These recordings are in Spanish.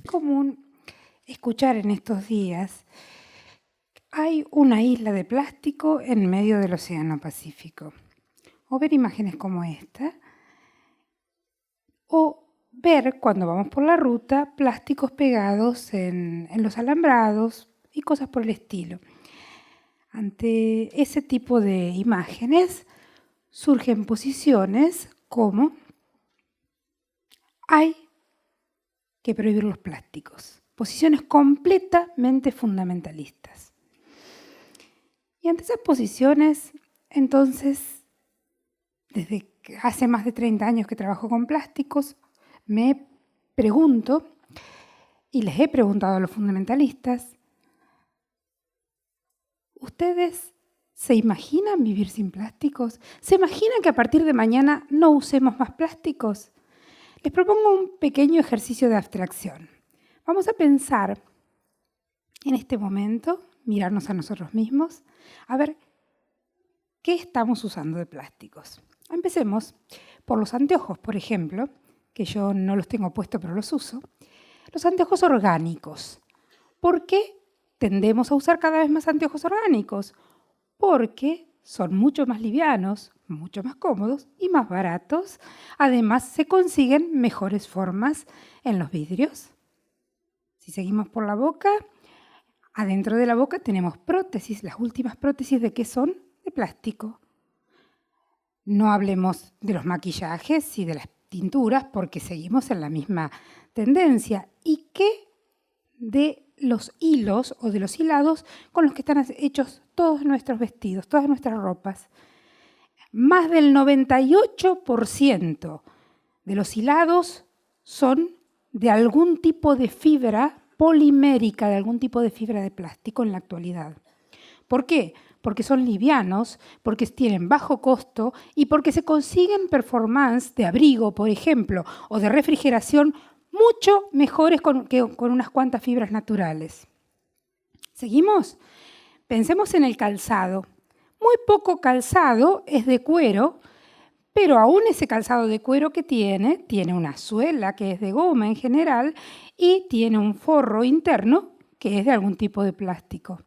común escuchar en estos días, hay una isla de plástico en medio del Océano Pacífico. O ver imágenes como esta, o ver cuando vamos por la ruta plásticos pegados en los alambrados y cosas por el estilo. Ante ese tipo de imágenes surgen posiciones como hay que prohibir los plásticos. Posiciones completamente fundamentalistas. Y ante esas posiciones, entonces, desde hace más de 30 años que trabajo con plásticos, me pregunto, y les he preguntado a los fundamentalistas, ¿ustedes se imaginan vivir sin plásticos? ¿Se imaginan que a partir de mañana no usemos más plásticos? Les propongo un pequeño ejercicio de abstracción. Vamos a pensar en este momento, mirarnos a nosotros mismos, a ver qué estamos usando de plásticos. Empecemos por los anteojos, por ejemplo, que yo no los tengo puestos pero los uso. Los anteojos orgánicos. ¿Por qué tendemos a usar cada vez más anteojos orgánicos? Porque son mucho más livianos, mucho más cómodos y más baratos. Además, se consiguen mejores formas en los vidrios. Si seguimos por la boca, adentro de la boca tenemos prótesis. Las últimas prótesis, ¿de qué son? De plástico. No hablemos de los maquillajes y de las tinturas porque seguimos en la misma tendencia. ¿Y qué de los hilos o de los hilados con los que están hechos todos nuestros vestidos, todas nuestras ropas? Más del 98% de los hilados son de algún tipo de fibra polimérica, de algún tipo de fibra de plástico en la actualidad. ¿Por qué? Porque son livianos, porque tienen bajo costo y porque se consiguen performance de abrigo, por ejemplo, o de refrigeración mucho mejores que con unas cuantas fibras naturales. ¿Seguimos? Pensemos en el calzado. Muy poco calzado es de cuero, pero aún ese calzado de cuero que tiene una suela que es de goma en general y tiene un forro interno que es de algún tipo de plástico.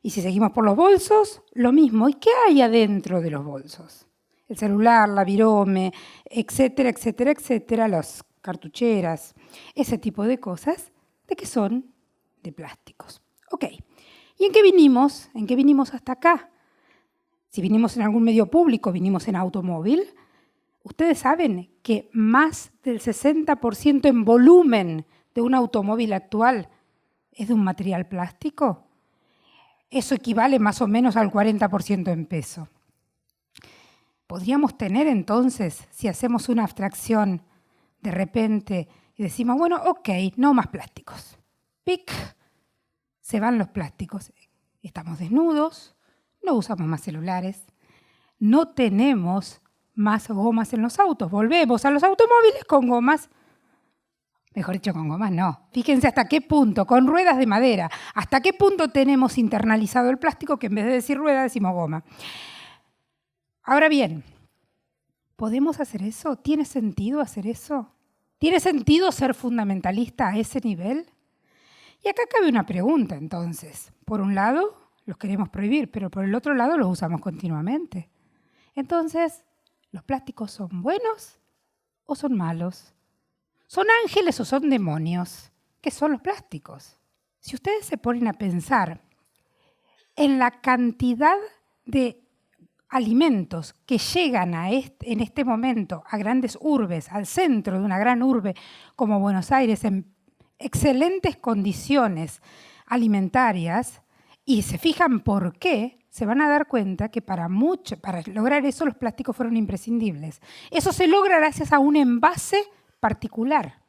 Y si seguimos por los bolsos, lo mismo. ¿Y qué hay adentro de los bolsos? El celular, la virome, etcétera, etcétera, etcétera, las cartucheras, ese tipo de cosas, ¿de qué son? De plásticos. Ok. ¿Y en qué vinimos? ¿En qué vinimos hasta acá? Si vinimos en algún medio público, vinimos en automóvil, ustedes saben que más del 60% en volumen de un automóvil actual es de un material plástico. Eso equivale más o menos al 40% en peso. Podríamos tener entonces, si hacemos una abstracción de repente y decimos, bueno, ok, no más plásticos. ¡Pic! Se van los plásticos. Estamos desnudos, no usamos más celulares, no tenemos más gomas en los autos. Volvemos a los automóviles con gomas. Mejor dicho, con gomas no. Fíjense hasta qué punto, con ruedas de madera, hasta qué punto tenemos internalizado el plástico que en vez de decir rueda decimos goma. Ahora bien, ¿podemos hacer eso? ¿Tiene sentido hacer eso? ¿Tiene sentido ser fundamentalista a ese nivel? Y acá cabe una pregunta entonces. Por un lado, los queremos prohibir, pero por el otro lado los usamos continuamente. Entonces, ¿los plásticos son buenos o son malos? ¿Son ángeles o son demonios? ¿Qué son los plásticos? Si ustedes se ponen a pensar en la cantidad de alimentos que llegan en este momento a grandes urbes, al centro de una gran urbe como Buenos Aires, en excelentes condiciones alimentarias, y se fijan por qué, se van a dar cuenta que para lograr eso los plásticos fueron imprescindibles. Eso se logra gracias a un envase particular,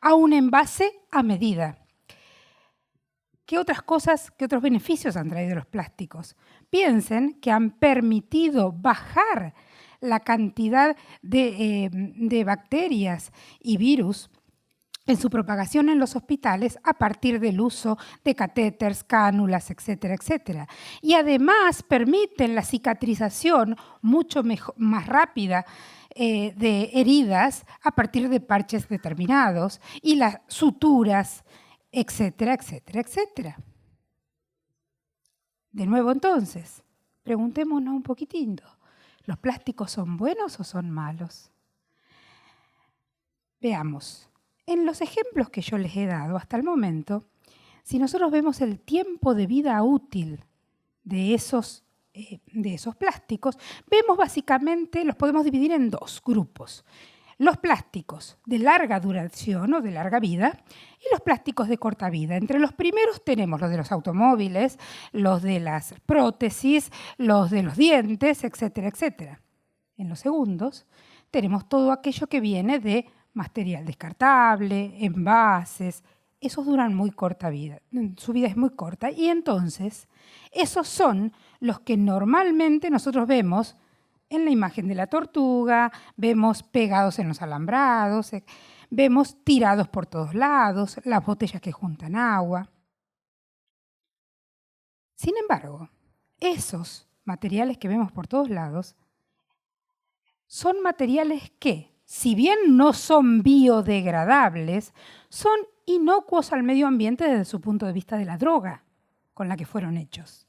a un envase a medida. ¿Qué otras cosas, qué otros beneficios han traído los plásticos? Piensen que han permitido bajar la cantidad de bacterias y virus en su propagación en los hospitales a partir del uso de catéteres, cánulas, etcétera, etcétera. Y además permiten la cicatrización mucho más rápida de heridas a partir de parches determinados y las suturas, etcétera, etcétera, etcétera. De nuevo entonces, preguntémonos un poquitito, ¿los plásticos son buenos o son malos? Veamos, en los ejemplos que yo les he dado hasta el momento, si nosotros vemos el tiempo de vida útil de esos plásticos, vemos básicamente, los podemos dividir en dos grupos. Los plásticos de larga duración o de larga vida y los plásticos de corta vida. Entre los primeros tenemos los de los automóviles, los de las prótesis, los de los dientes, etcétera, etcétera. En los segundos tenemos todo aquello que viene de material descartable, envases. Esos duran muy corta vida, su vida es muy corta y entonces esos son los que normalmente nosotros vemos en la imagen de la tortuga, vemos pegados en los alambrados, vemos tirados por todos lados, las botellas que juntan agua. Sin embargo, esos materiales que vemos por todos lados son materiales que, si bien no son biodegradables, son inocuos al medio ambiente desde su punto de vista de la droga con la que fueron hechos.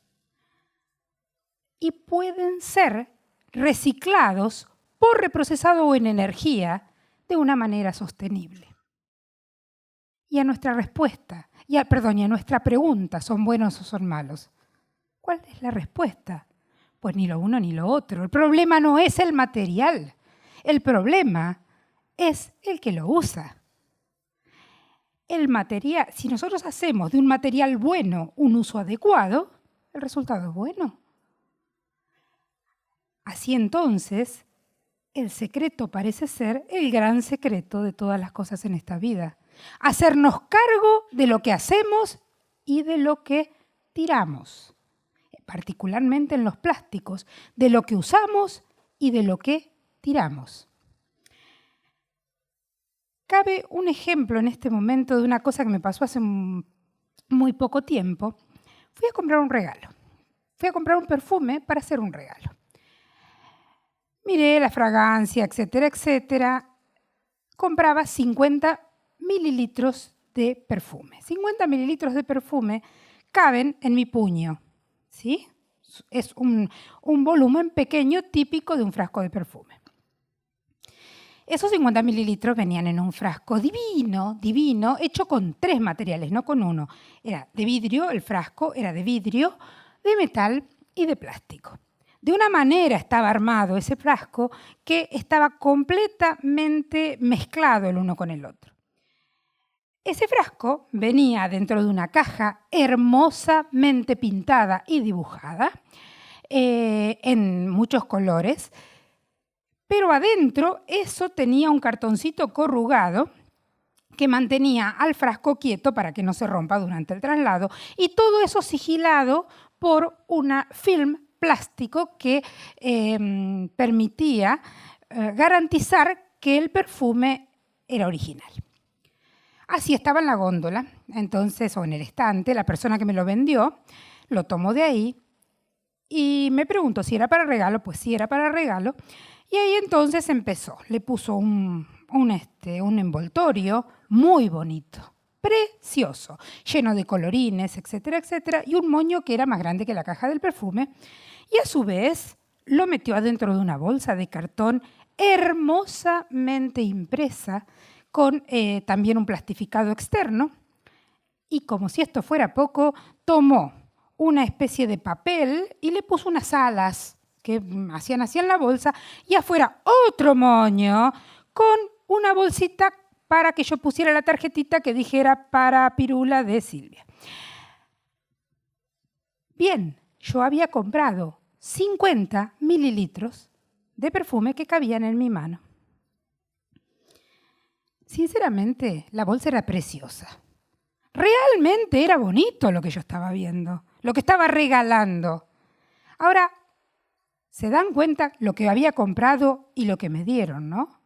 Y pueden ser reciclados por reprocesado o en energía de una manera sostenible. Y a nuestra respuesta, a nuestra pregunta, ¿son buenos o son malos? ¿Cuál es la respuesta? Pues ni lo uno ni lo otro. El problema no es el material, el problema es el que lo usa. El material, si nosotros hacemos de un material bueno un uso adecuado, el resultado es bueno. Así entonces, el secreto parece ser el gran secreto de todas las cosas en esta vida. Hacernos cargo de lo que hacemos y de lo que tiramos, particularmente en los plásticos, de lo que usamos y de lo que tiramos. Cabe un ejemplo en este momento de una cosa que me pasó hace muy poco tiempo. Fui a comprar un regalo. Fui a comprar un perfume para hacer un regalo. Miré la fragancia, etcétera, etcétera. Compraba 50 mililitros de perfume. 50 mililitros de perfume caben en mi puño, ¿sí? Es un volumen pequeño típico de un frasco de perfume. Esos 50 mililitros venían en un frasco divino, divino, hecho con 3 materiales, no con uno. Era de vidrio, el frasco era de vidrio, de metal y de plástico. De una manera estaba armado ese frasco que estaba completamente mezclado el uno con el otro. Ese frasco venía dentro de una caja hermosamente pintada y dibujada en muchos colores, pero adentro eso tenía un cartoncito corrugado que mantenía al frasco quieto para que no se rompa durante el traslado y todo eso sigilado por una film plástico que permitía garantizar que el perfume era original. Así estaba en la góndola, entonces, o en el estante, la persona que me lo vendió lo tomó de ahí y me preguntó si era para regalo, pues sí era para regalo, y ahí entonces empezó, le puso un envoltorio muy bonito, precioso, lleno de colorines, etcétera, etcétera, y un moño que era más grande que la caja del perfume, y a su vez lo metió adentro de una bolsa de cartón hermosamente impresa con también un plastificado externo, y como si esto fuera poco, tomó una especie de papel y le puso unas alas que hacían así en la bolsa, y afuera otro moño con una bolsita para que yo pusiera la tarjetita que dijera para Pirula de Silvia. Bien, yo había comprado 50 mililitros de perfume que cabían en mi mano. Sinceramente, la bolsa era preciosa. Realmente era bonito lo que yo estaba viendo, lo que estaba regalando. Ahora, ¿se dan cuenta lo que había comprado y lo que me dieron, no?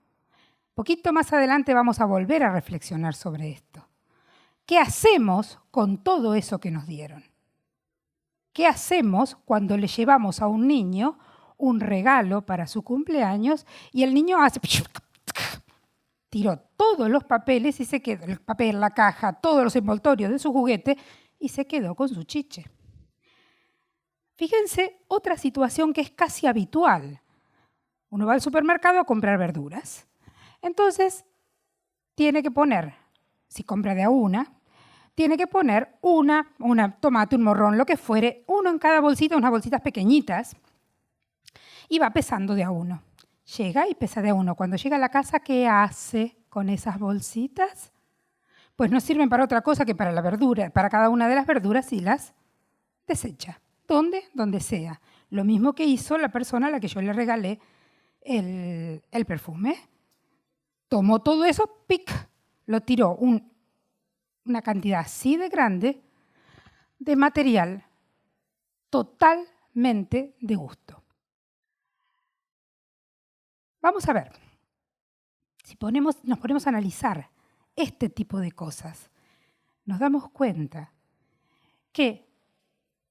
Poquito más adelante vamos a volver a reflexionar sobre esto. ¿Qué hacemos con todo eso que nos dieron? ¿Qué hacemos cuando le llevamos a un niño un regalo para su cumpleaños y el niño hace... Tiró todos los papeles y se quedó, el papel, la caja, todos los envoltorios de su juguete y se quedó con su chiche. Fíjense otra situación que es casi habitual. Uno va al supermercado a comprar verduras. Entonces, tiene que poner, si compra de a una, tiene que poner una tomate, un morrón, lo que fuere, uno en cada bolsita, unas bolsitas pequeñitas, y va pesando de a uno. Llega y pesa de a uno. Cuando llega a la casa, ¿qué hace con esas bolsitas? Pues no sirven para otra cosa que para la verdura, para cada una de las verduras y las desecha. ¿Dónde? Donde sea. Lo mismo que hizo la persona a la que yo le regalé el perfume. Tomó todo eso, ¡pic!, lo tiró una cantidad así de grande de material totalmente de gusto. Vamos a ver, si nos ponemos a analizar este tipo de cosas, nos damos cuenta que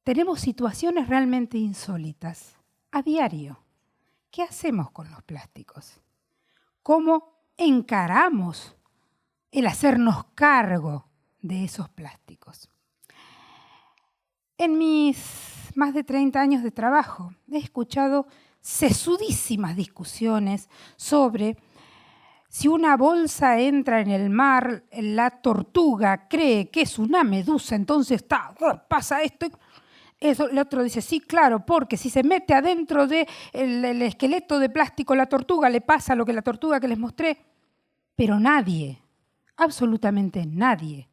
tenemos situaciones realmente insólitas a diario. ¿Qué hacemos con los plásticos? ¿Cómo encaramos el hacernos cargo de esos plásticos? En mis más de 30 años de trabajo he escuchado sesudísimas discusiones sobre si una bolsa entra en el mar, la tortuga cree que es una medusa, entonces pasa esto. Eso, el otro dice, sí, claro, porque si se mete adentro del esqueleto de plástico la tortuga, le pasa lo que la tortuga que les mostré. Pero nadie, absolutamente nadie,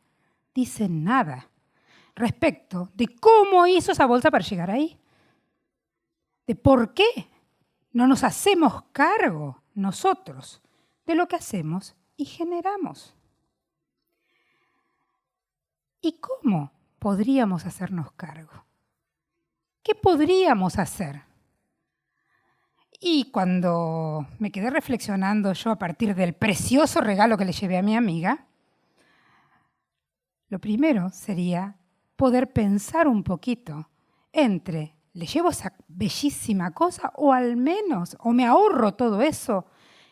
dice nada respecto de cómo hizo esa bolsa para llegar ahí. De por qué no nos hacemos cargo nosotros de lo que hacemos y generamos. ¿Y cómo podríamos hacernos cargo? ¿Qué podríamos hacer? Y cuando me quedé reflexionando yo a partir del precioso regalo que le llevé a mi amiga, lo primero sería poder pensar un poquito entre ¿le llevo esa bellísima cosa o al menos, o me ahorro todo eso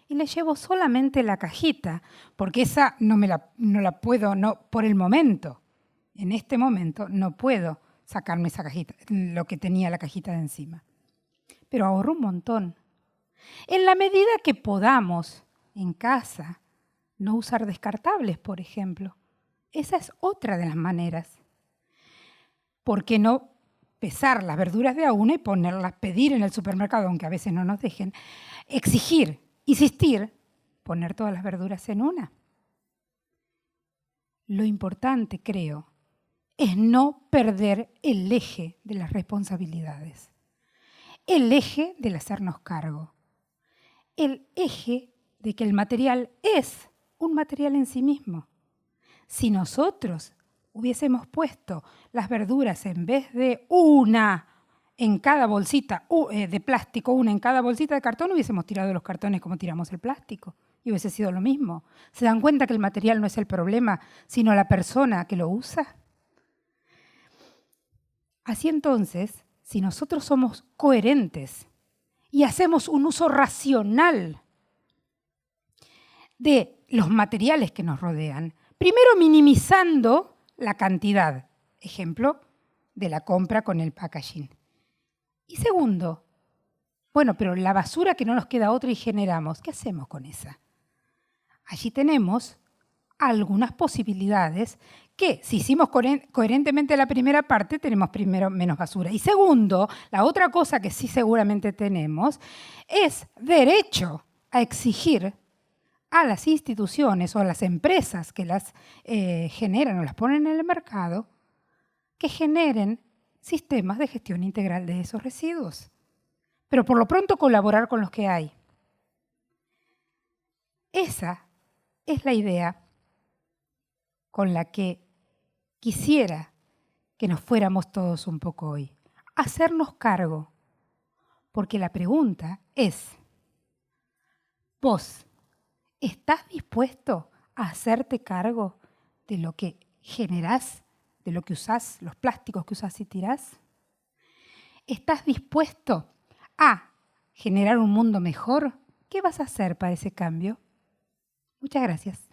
y le llevo solamente la cajita? Porque esa no la puedo, no, por el momento, en este momento no puedo sacarme esa cajita, lo que tenía la cajita de encima. Pero ahorro un montón. En la medida que podamos en casa no usar descartables, por ejemplo. Esa es otra de las maneras. ¿Por qué no pesar las verduras de a una y ponerlas, pedir en el supermercado, aunque a veces no nos dejen, exigir, insistir, poner todas las verduras en una? Lo importante, creo, es no perder el eje de las responsabilidades, el eje del hacernos cargo, el eje de que el material es un material en sí mismo. Si nosotros hubiésemos puesto las verduras en vez de una en cada bolsita de plástico, una en cada bolsita de cartón, hubiésemos tirado los cartones como tiramos el plástico y hubiese sido lo mismo. ¿Se dan cuenta que el material no es el problema, sino la persona que lo usa? Así entonces, si nosotros somos coherentes y hacemos un uso racional de los materiales que nos rodean, primero minimizando la cantidad, ejemplo, de la compra con el packaging. Y segundo, bueno, pero la basura que no nos queda otra y generamos, ¿qué hacemos con esa? Allí tenemos algunas posibilidades que, si hicimos coherentemente la primera parte, tenemos primero menos basura. Y segundo, la otra cosa que sí seguramente tenemos es derecho a exigir a las instituciones o a las empresas que las generan o las ponen en el mercado, que generen sistemas de gestión integral de esos residuos. Pero por lo pronto colaborar con los que hay. Esa es la idea con la que quisiera que nos fuéramos todos un poco hoy. Hacernos cargo. Porque la pregunta es, ¿vos estás dispuesto a hacerte cargo de lo que generás, de lo que usás, los plásticos que usás y tirás? ¿Estás dispuesto a generar un mundo mejor, ¿qué vas a hacer para ese cambio? Muchas gracias.